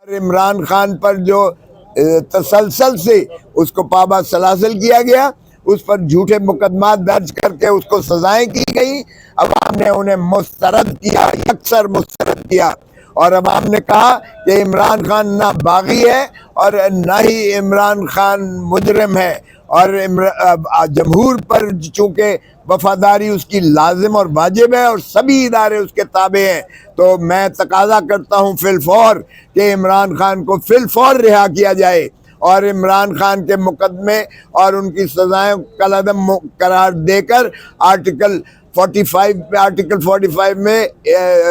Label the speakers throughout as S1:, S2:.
S1: عمران خان پر جو تسلسل سے اس کو پابند سلاسل کیا گیا، اس پر جھوٹے مقدمات درج کر کے اس کو سزائیں کی گئیں، عوام نے انہیں مسترد کیا، یکسر مسترد کیا، اور عوام نے کہا کہ عمران خان نہ باغی ہے اور نہ ہی عمران خان مجرم ہے، اور جمہور پر چونکہ وفاداری اس کی لازم اور واجب ہے اور سبھی ادارے اس کے تابع ہیں، تو میں تقاضا کرتا ہوں فی الفور کہ عمران خان کو فی الفور رہا کیا جائے، اور عمران خان کے مقدمے اور ان کی سزائیں کالعدم قرار دے کر آرٹیکل 45 میں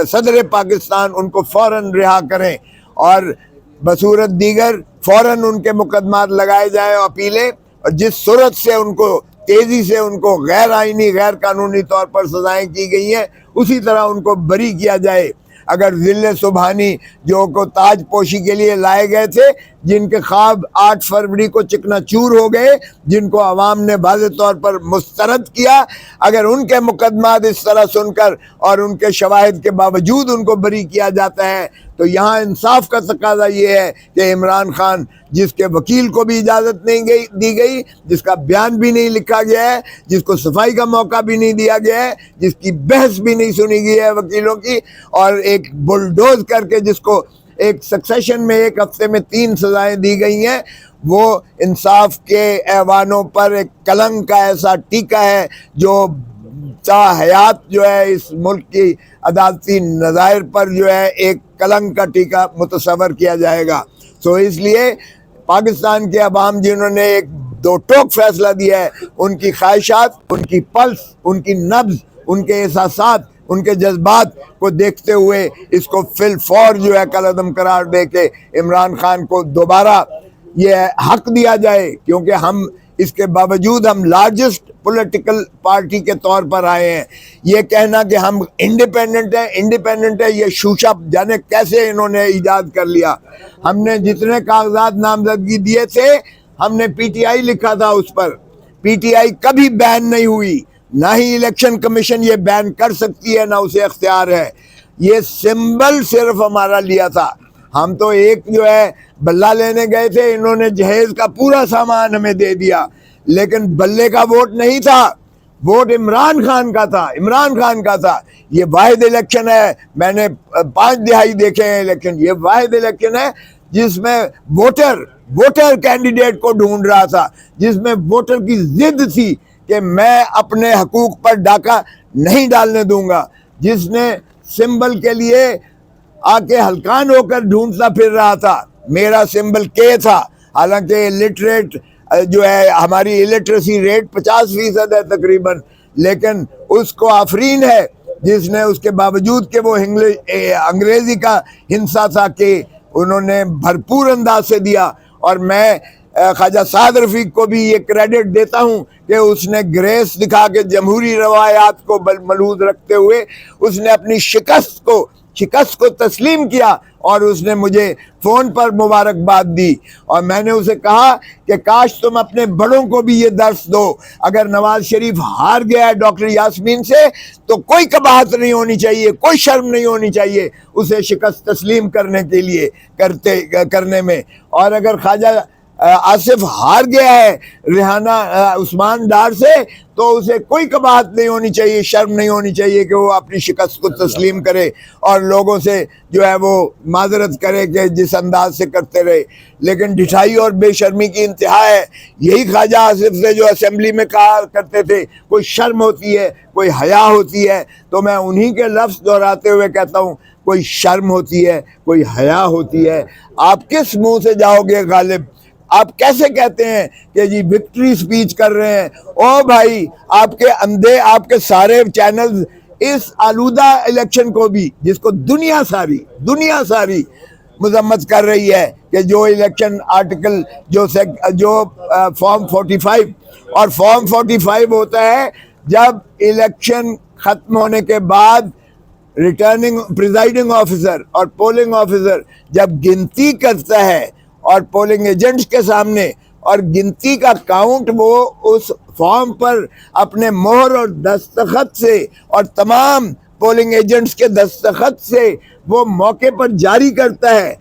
S1: صدر پاکستان ان کو فوراً رہا کریں، اور بصورت دیگر فوراً ان کے مقدمات لگائے جائیں، اپیلیں، اور جس صورت سے ان کو تیزی سے ان کو غیر آئینی غیر قانونی طور پر سزائیں کی گئی ہیں اسی طرح ان کو بری کیا جائے۔ اگر ذل سبحانی جو کو تاج پوشی کے لیے لائے گئے تھے، جن کے خواب 8 فروری کو چکنا چور ہو گئے، جن کو عوام نے واضح طور پر مسترد کیا، اگر ان کے مقدمات اس طرح سن کر اور ان کے شواہد کے باوجود ان کو بری کیا جاتا ہے، تو یہاں انصاف کا تقاضا یہ ہے کہ عمران خان، جس کے وکیل کو بھی اجازت نہیں دی گئی، جس کا بیان بھی نہیں لکھا گیا ہے، جس کو صفائی کا موقع بھی نہیں دیا گیا ہے، جس کی بحث بھی نہیں سنی گئی ہے وکیلوں کی، اور ایک بلڈوز کر کے جس کو ایک سکسیشن میں 1 ہفتے میں 3 سزائیں دی گئی ہیں، وہ انصاف کے ایوانوں پر ایک کلنک کا ایسا ٹیکا ہے جو تا حیات جو ہے اس ملک کی عدالتی نظائر پر جو ہے ایک کلنک کا ٹیکا متصور کیا جائے گا۔ سو اس لیے پاکستان کے عوام جنہوں نے ایک دو ٹوک فیصلہ دیا ہے، ان کی خواہشات، ان کی پلس، ان کی نبض، ان کے احساسات، ان کے جذبات کو دیکھتے ہوئے اس کو فی الفور جو ہے کالعدم قرار دے کے عمران خان کو دوبارہ یہ حق دیا جائے، کیونکہ ہم اس کے باوجود ہم لارجسٹ پولیٹیکل پارٹی کے طور پر آئے ہیں۔ یہ کہنا کہ ہم انڈیپینڈنٹ ہے، یہ شوشہ جانے کیسے انہوں نے ایجاد کر لیا۔ ہم نے جتنے کاغذات نامزدگی دیے تھے، ہم نے پی ٹی آئی لکھا تھا، اس پر پی ٹی آئی کبھی بین نہیں ہوئی، نہ ہی الیکشن کمیشن یہ بین کر سکتی ہے، نہ اسے اختیار ہے۔ یہ سمبل صرف ہمارا لیا تھا، ہم تو ایک جو ہے بلہ لینے گئے تھے، انہوں نے جہیز کا پورا سامان ہمیں دے دیا، لیکن بلے کا ووٹ نہیں تھا، ووٹ عمران خان کا تھا، عمران خان کا تھا۔ یہ واحد الیکشن ہے، میں نے 5 دہائی دیکھے ہیں الیکشن، یہ واحد الیکشن ہے جس میں ووٹر کینڈیڈیٹ کو ڈھونڈ رہا تھا، جس میں ووٹر کی ضد تھی کہ میں اپنے حقوق پر ڈاکہ نہیں ڈالنے دوں گا، جس نے سمبل کے لیے آ کے ہلکان ہو کر ڈھونڈتا پھر رہا تھا۔ میرا سمبل کے تھا، حالانکہ الٹریٹ جو ہے ہماری الٹریسی ریٹ 50% ہے تقریباً، لیکن اس کو آفرین ہے جس نے اس کے باوجود کہ وہ انگریزی کا ہنسا تھا کہ انہوں نے بھرپور انداز سے دیا، اور میں خواجہ سعد رفیق کو بھی یہ کریڈٹ دیتا ہوں کہ اس نے گریس دکھا کے جمہوری روایات کو ملحوظ رکھتے ہوئے اس نے اپنی شکست کو تسلیم کیا، اور اس نے مجھے فون پر مبارکباد دی، اور میں نے اسے کہا کہ کاش تم اپنے بڑوں کو بھی یہ درس دو۔ اگر نواز شریف ہار گیا ہے ڈاکٹر یاسمین سے تو کوئی قباحت نہیں ہونی چاہیے، کوئی شرم نہیں ہونی چاہیے اسے شکست تسلیم کرنے میں، اور اگر خواجہ آصف ہار گیا ہے ریحانہ عثمان ڈار سے تو اسے کوئی قباحت نہیں ہونی چاہیے، شرم نہیں ہونی چاہیے کہ وہ اپنی شکست کو تسلیم کرے اور لوگوں سے جو ہے وہ معذرت کرے کہ جس انداز سے کرتے رہے۔ لیکن ڈھٹائی اور بے شرمی کی انتہا ہے۔ یہی خواجہ آصف سے جو اسمبلی میں کہا کرتے تھے کوئی شرم ہوتی ہے، کوئی حیا ہوتی ہے، تو میں انہی کے لفظ دہراتے ہوئے کہتا ہوں کوئی شرم ہوتی ہے، کوئی حیا ہوتی ہے۔ آپ کس منہ سے جاؤ گے غالب؟ آپ کیسے کہتے ہیں کہ جی وکٹری سپیچ کر رہے ہیں؟ او بھائی، آپ کے اندھے، آپ کے سارے چینلز اس آلودہ الیکشن کو بھی، جس کو دنیا ساری مذمت کر رہی ہے کہ جو الیکشن آرٹیکل جو فارم 45 اور فارم 45 ہوتا ہے جب الیکشن ختم ہونے کے بعد ریٹرننگ پریزائڈنگ آفیسر اور پولنگ آفیسر جب گنتی کرتا ہے اور پولنگ ایجنٹس کے سامنے، اور گنتی کا کاؤنٹ وہ اس فارم پر اپنے مہر اور دستخط سے اور تمام پولنگ ایجنٹس کے دستخط سے وہ موقع پر جاری کرتا ہے،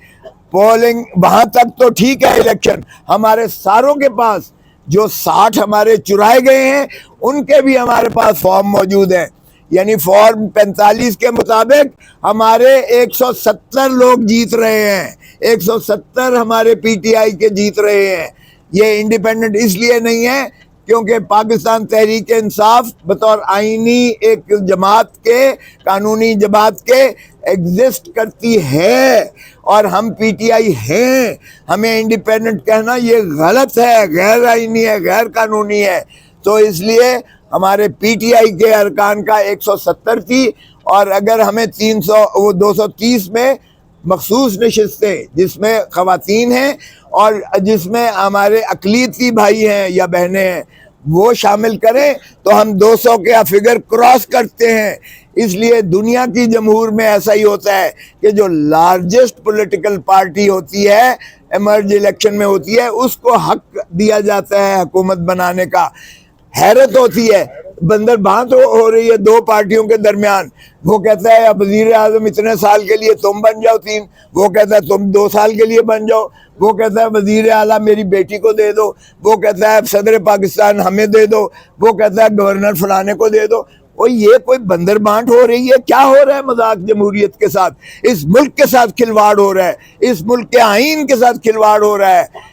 S1: پولنگ وہاں تک تو ٹھیک ہے الیکشن، ہمارے ساروں کے پاس جو 60 ہمارے چرائے گئے ہیں ان کے بھی ہمارے پاس فارم موجود ہیں، یعنی فارم 45 کے مطابق ہمارے 170 لوگ جیت رہے ہیں، 170 ہمارے پی ٹی آئی کے جیت رہے ہیں۔ یہ انڈیپینڈنٹ اس لیے نہیں ہے کیونکہ پاکستان تحریک انصاف بطور آئینی ایک جماعت کے، قانونی جماعت کے ایگزسٹ کرتی ہے، اور ہم پی ٹی آئی ہیں۔ ہمیں انڈیپینڈنٹ کہنا یہ غلط ہے، غیر آئینی ہے، غیر قانونی ہے۔ تو اس لیے ہمارے پی ٹی آئی کے ارکان کا 170 تھی، اور اگر ہمیں 230 میں مخصوص نشستیں جس میں خواتین ہیں اور جس میں ہمارے اقلیتی بھائی ہیں یا بہنیں ہیں وہ شامل کریں تو ہم 200 کا فگر کراس کرتے ہیں۔ اس لیے دنیا کی جمہور میں ایسا ہی ہوتا ہے کہ جو لارجسٹ پولیٹیکل پارٹی ہوتی ہے ایمرج الیکشن میں ہوتی ہے اس کو حق دیا جاتا ہے حکومت بنانے کا۔ حیرت ہوتی ہے، بندر بانت ہو رہی ہے دو پارٹیوں کے درمیان، وہ کہتا ہے اب وزیر اعظم اتنے سال کے لیے تم بن جاؤ 3، وہ کہتا ہے تم 2 سال کے لیے بن جاؤ، وہ کہتا ہے وزیر اعلیٰ میری بیٹی کو دے دو، وہ کہتا ہے صدر پاکستان ہمیں دے دو، وہ کہتا ہے گورنر فلانے کو دے دو۔ وہ یہ کوئی بندر بانٹ ہو رہی ہے؟ کیا ہو رہا ہے مذاق جمہوریت کے ساتھ؟ اس ملک کے ساتھ کھلواڑ ہو رہا ہے، اس ملک کے آئین کے ساتھ کھلواڑ ہو رہا ہے۔